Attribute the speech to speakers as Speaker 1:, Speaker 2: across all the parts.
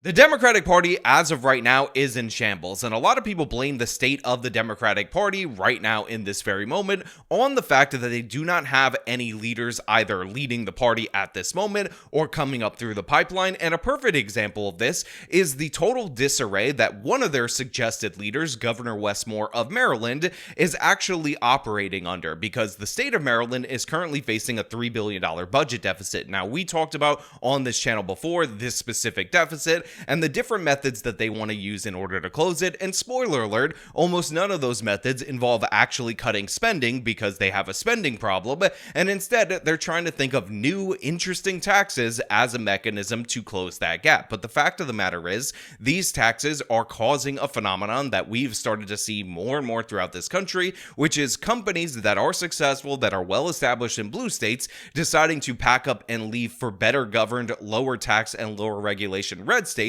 Speaker 1: The Democratic Party, as of right now, is in shambles, and a lot of people blame the state of the Democratic Party right now in this very moment on the fact that they do not have any leaders either leading the party at this moment or coming up through the pipeline. And a perfect example of this is the total disarray that one of their suggested leaders, Governor Wes Moore of Maryland, is actually operating under, because the state of Maryland is currently facing a $3 billion budget deficit. Now, we talked about on this channel before this specific deficit and the different methods that they want to use in order to close it. And spoiler alert, almost none of those methods involve actually cutting spending because they have a spending problem. And instead, they're trying to think of new, interesting taxes as a mechanism to close that gap. But the fact of the matter is, these taxes are causing a phenomenon that we've started to see more and more throughout this country, which is companies that are successful, that are well established in blue states, deciding to pack up and leave for better governed, lower tax and lower regulation red states.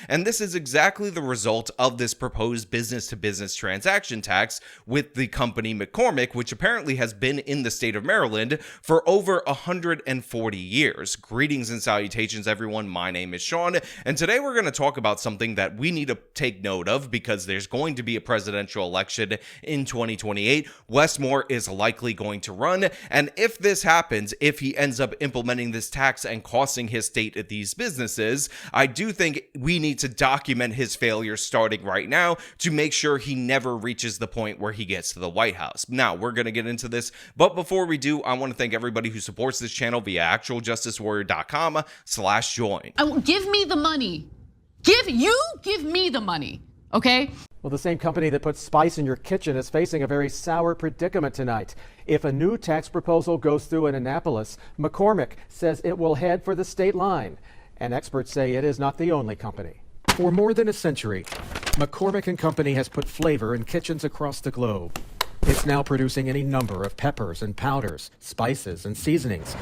Speaker 1: And this is exactly the result of this proposed business-to-business transaction tax with the company McCormick, which apparently has been in the state of Maryland for over 140 years. Greetings and salutations, everyone. My name is Sean, and today we're going to talk about something that we need to take note of because there's going to be a presidential election in 2028. Wes Moore is likely going to run, and if this happens, if he ends up implementing this tax and costing his state at these businesses, I do think we need to document his failures starting right now to make sure he never reaches the point where he gets to the White House. Now, we're going to get into this, but before we do, I want to thank everybody who supports this channel via actualjusticewarrior.com/join.
Speaker 2: Give me the money. Give me the money, okay?
Speaker 3: Well, the same company that puts spice in your kitchen is facing a very sour predicament tonight. If a new tax proposal goes through in Annapolis, McCormick says it will head for the state line. And experts say it is not the only company. For more than a century, McCormick & Company has put flavor in kitchens across the globe. It's now producing any number of peppers and powders, spices and seasonings.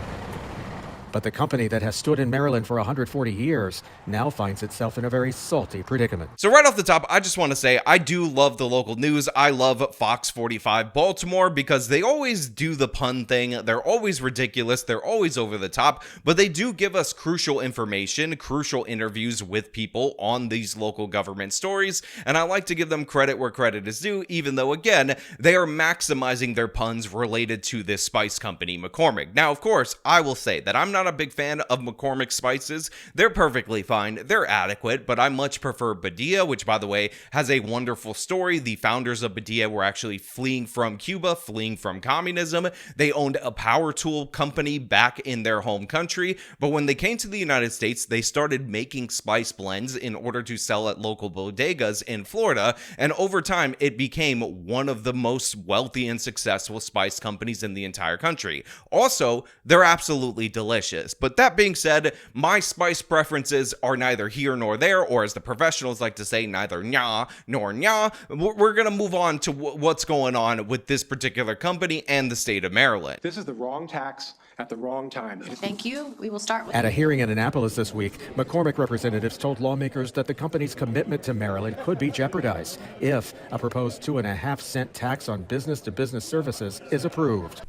Speaker 3: But the company that has stood in Maryland for 140 years now finds itself in a very salty predicament.
Speaker 1: So right off the top, I just want to say I do love the local news. I love Fox 45 Baltimore because they always do the pun thing. They're always ridiculous. They're always over the top, but they do give us crucial information, crucial interviews with people on these local government stories. And I like to give them credit where credit is due, even though, again, they are maximizing their puns related to this spice company, McCormick. Now, of course, I will say that I'm not a big fan of McCormick spices. They're perfectly fine. They're adequate, but I much prefer Badia, which, by the way, has a wonderful story. The founders of Badia were actually fleeing from Cuba, fleeing from communism. They owned a power tool company back in their home country, but when they came to the United States, they started making spice blends in order to sell at local bodegas in Florida, and over time, it became one of the most wealthy and successful spice companies in the entire country. Also, they're absolutely delicious. But that being said, my spice preferences are neither here nor there, or as the professionals like to say, neither nya nor nya. We're going to move on to what's going on with this particular company and the state of Maryland.
Speaker 4: This is the wrong tax at the wrong time.
Speaker 5: Thank you. We will start with...
Speaker 3: At a hearing in Annapolis this week, McCormick representatives told lawmakers that the company's commitment to Maryland could be jeopardized if a proposed 2.5-cent tax on business-to-business services is approved.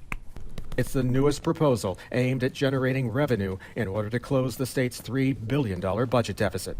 Speaker 3: It's the newest proposal aimed at generating revenue in order to close the state's $3 billion budget deficit.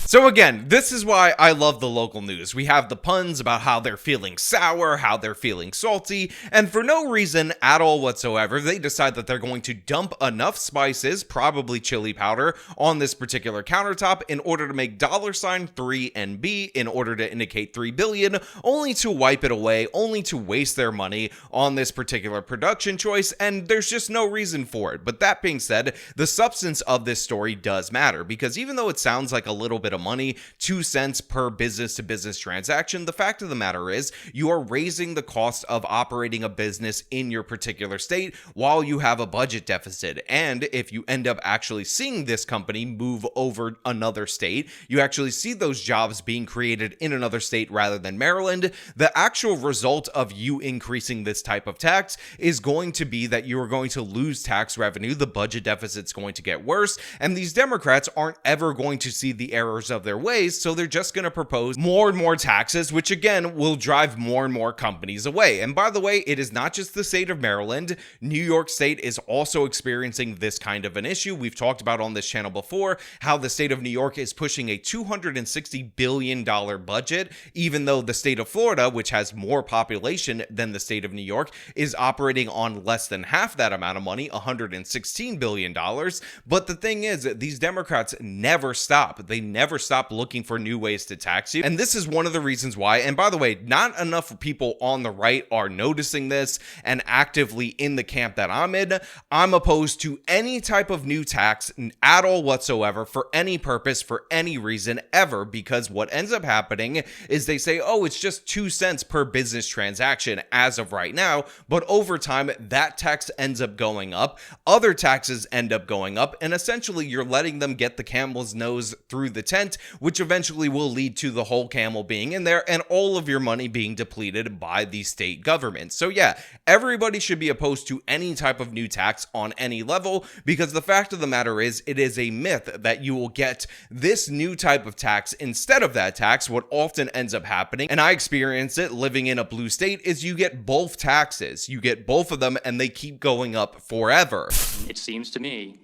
Speaker 1: So again, this is why I love the local news. We have the puns about how they're feeling sour, how they're feeling salty, and for no reason at all whatsoever, they decide that they're going to dump enough spices, probably chili powder, on this particular countertop in order to make $3NB in order to indicate $3 billion, only to wipe it away, only to waste their money on this particular production choice, and there's just no reason for it. But that being said, the substance of this story does matter, because even though it sounds like a little bit of money, 2 cents per business-to-business transaction, the fact of the matter is you are raising the cost of operating a business in your particular state while you have a budget deficit. And if you end up actually seeing this company move over another state, you actually see those jobs being created in another state rather than Maryland, the actual result of you increasing this type of tax is going to be that you are going to lose tax revenue, the budget deficit's going to get worse, and these Democrats aren't ever going to see the errors errors of their ways, so they're just going to propose more and more taxes, which again will drive more and more companies away. And by the way, it is not just the state of Maryland. New York State is also experiencing this kind of an issue. We've talked about on this channel before how the state of New York is pushing a $260 billion budget, even though the state of Florida, which has more population than the state of New York, is operating on less than half that amount of money, $116 billion. But the thing is, these Democrats never stop. They never stop looking for new ways to tax you. And this is one of the reasons why, and by the way, not enough people on the right are noticing this and actively in the camp that I'm in. I'm opposed to any type of new tax at all whatsoever for any purpose, for any reason ever, because what ends up happening is they say, oh, it's just 2 cents per business transaction as of right now, but over time that tax ends up going up, other taxes end up going up, and essentially you're letting them get the camel's nose through the tent, which eventually will lead to the whole camel being in there and all of your money being depleted by the state government. So yeah, everybody should be opposed to any type of new tax on any level, because the fact of the matter is, it is a myth that you will get this new type of tax instead of that tax. What often ends up happening, and I experience it living in a blue state, is you get both taxes. You get both of them and they keep going up forever.
Speaker 5: It seems to me,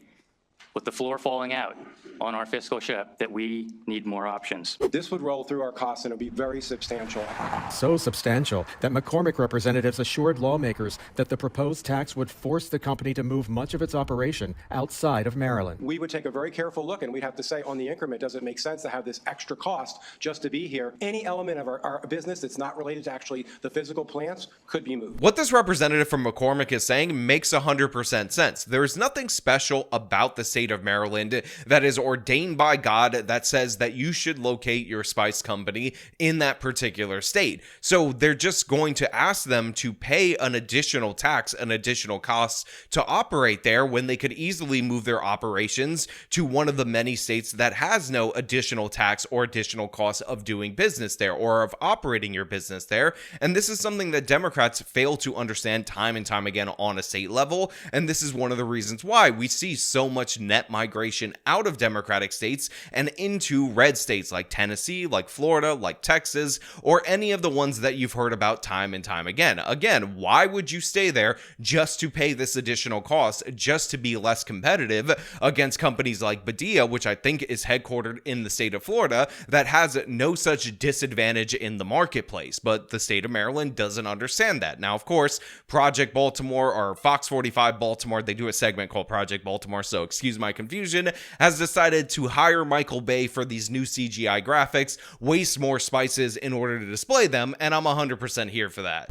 Speaker 5: with the floor falling out on our fiscal ship, that we need more options.
Speaker 4: This would roll through our costs and it'll be very substantial.
Speaker 3: So substantial that McCormick representatives assured lawmakers that the proposed tax would force the company to move much of its operation outside of Maryland.
Speaker 4: We would take a very careful look and we'd have to say on the increment, does it make sense to have this extra cost just to be here? Any element of our business that's not related to actually the physical plants could be moved.
Speaker 1: What this representative from McCormick is saying makes 100% sense. There is nothing special about the state of Maryland that is ordained by God that says that you should locate your spice company in that particular state. So they're just going to ask them to pay an additional tax, an additional cost to operate there, when they could easily move their operations to one of the many states that has no additional tax or additional cost of doing business there or of operating your business there. And this is something that Democrats fail to understand time and time again on a state level. And this is one of the reasons why we see so much net migration out of Democratic states and into red states like Tennessee, like Florida, like Texas, or any of the ones that you've heard about time and time again. Again, why would you stay there just to pay this additional cost, just to be less competitive against companies like Badia, which I think is headquartered in the state of Florida, that has no such disadvantage in the marketplace? But the state of Maryland doesn't understand that. Now, of course, Project Baltimore, or Fox 45 Baltimore, they do a segment called Project Baltimore, so excuse my confusion, has decided to hire Michael Bay for these new CGI graphics, waste more spices in order to display them, and I'm 100% here for that.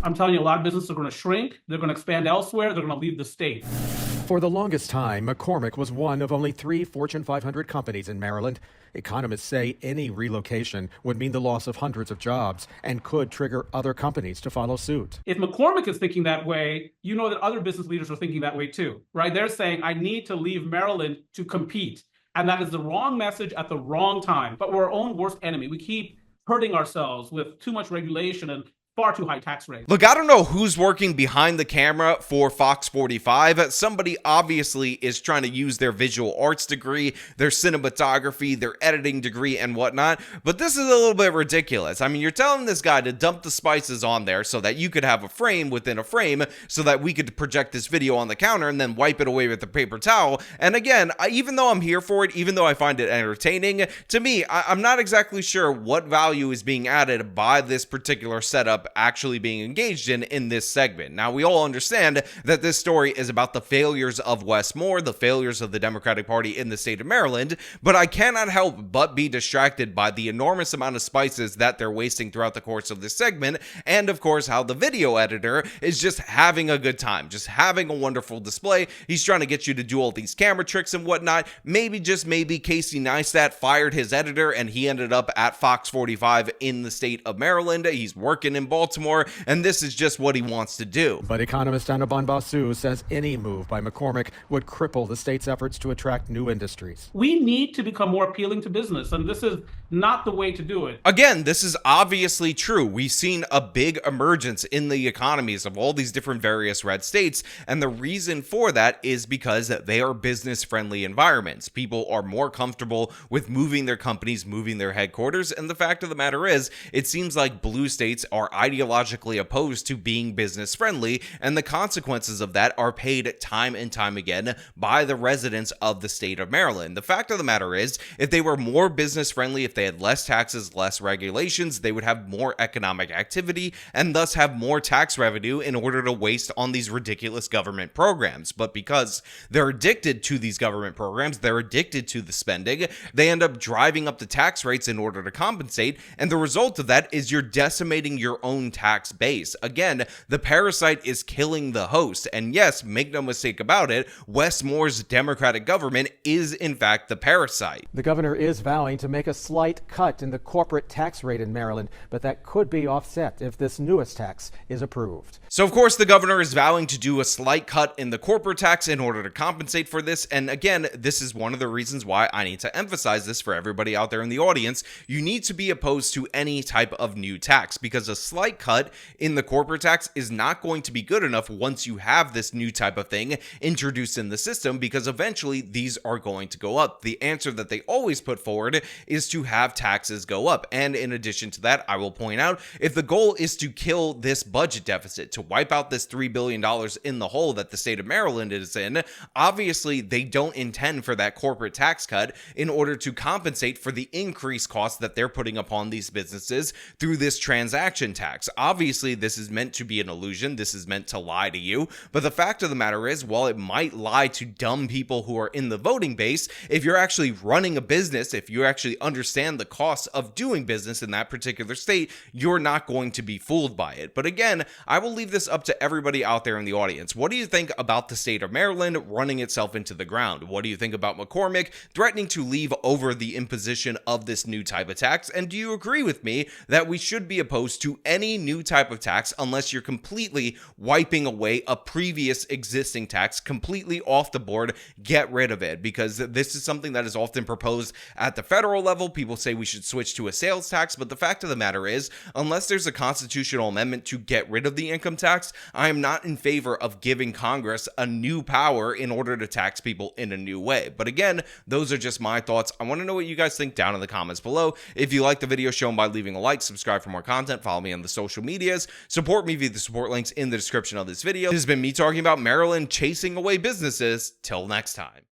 Speaker 6: I'm telling you, a lot of businesses are going to shrink, they're going to expand elsewhere, they're going to leave the state.
Speaker 3: For the longest time, McCormick was one of only 3 Fortune 500 companies in Maryland. Economists say any relocation would mean the loss of hundreds of jobs and could trigger other companies to follow suit.
Speaker 6: If McCormick is thinking that way, you know that other business leaders are thinking that way too, right? They're saying, I need to leave Maryland to compete. And that is the wrong message at the wrong time. But we're our own worst enemy. We keep hurting ourselves with too much regulation and far too high tax rates.
Speaker 1: Look, I don't know who's working behind the camera for Fox 45. Somebody obviously is trying to use their visual arts degree, their cinematography, their editing degree, and whatnot. But this is a little bit ridiculous. I mean, you're telling this guy to dump the spices on there so that you could have a frame within a frame so that we could project this video on the counter and then wipe it away with a paper towel. And again, even though I'm here for it, even though I find it entertaining, to me, I'm not exactly sure what value is being added by this particular setup actually being engaged in this segment. Now, we all understand that this story is about the failures of Wes Moore, the failures of the Democratic Party in the state of Maryland, but I cannot help but be distracted by the enormous amount of spices that they're wasting throughout the course of this segment, and of course how the video editor is just having a good time, just having a wonderful display. He's trying to get you to do all these camera tricks and whatnot. Maybe, just maybe, Casey Neistat fired his editor and he ended up at Fox 45 in the state of Maryland. He's working in Baltimore. Baltimore, and this is just what he wants to do.
Speaker 3: But economist Anna Bonbasu says any move by McCormick would cripple the state's efforts to attract new industries.
Speaker 6: We need to become more appealing to business, and this is not the way to do it.
Speaker 1: Again, this is obviously true. We've seen a big emergence in the economies of all these different various red states, and the reason for that is because they are business-friendly environments. People are more comfortable with moving their companies, moving their headquarters, and the fact of the matter is, it seems like blue states are ideologically opposed to being business-friendly, and the consequences of that are paid time and time again by the residents of the state of Maryland. The fact of the matter is, if they were more business-friendly, if they had less taxes, less regulations, they would have more economic activity and thus have more tax revenue in order to waste on these ridiculous government programs. But because they're addicted to these government programs, they're addicted to the spending, they end up driving up the tax rates in order to compensate, and the result of that is you're decimating your own tax base. Again, the parasite is killing the host, and yes, make no mistake about it, Wes Moore's Democratic government is in fact the parasite.
Speaker 3: The governor is vowing to make a slight cut in the corporate tax rate in Maryland, but that could be offset if this newest tax is approved.
Speaker 1: So of course the governor is vowing to do a slight cut in the corporate tax in order to compensate for this, and again, this is one of the reasons why I need to emphasize this for everybody out there in the audience. You need to be opposed to any type of new tax, because a slight cut in the corporate tax is not going to be good enough once you have this new type of thing introduced in the system, because eventually these are going to go up. The answer that they always put forward is to have taxes go up, and in addition to that, I will point out, if the goal is to kill this budget deficit, to wipe out this $3 billion in the hole that the state of Maryland is in, obviously they don't intend for that corporate tax cut in order to compensate for the increased costs that they're putting upon these businesses through this transaction tax. Obviously, this is meant to be an illusion. This is meant to lie to you. But the fact of the matter is, while it might lie to dumb people who are in the voting base, if you're actually running a business, if you actually understand the costs of doing business in that particular state, you're not going to be fooled by it. But again, I will leave this up to everybody out there in the audience. What do you think about the state of Maryland running itself into the ground? What do you think about McCormick threatening to leave over the imposition of this new type of tax? And do you agree with me that we should be opposed to any new type of tax unless you're completely wiping away a previous existing tax completely off the board? Get rid of it, because this is something that is often proposed at the federal level. People say we should switch to a sales tax, but the fact of the matter is, unless there's a constitutional amendment to get rid of the income tax, I am not in favor of giving Congress a new power in order to tax people in a new way. But again, those are just my thoughts. I want to know what you guys think down in the comments below. If you like the video, show them by leaving a like, subscribe for more content, follow me on the social medias, support me via the support links in the description of this video. This has been me talking about Maryland chasing away businesses. Till next time.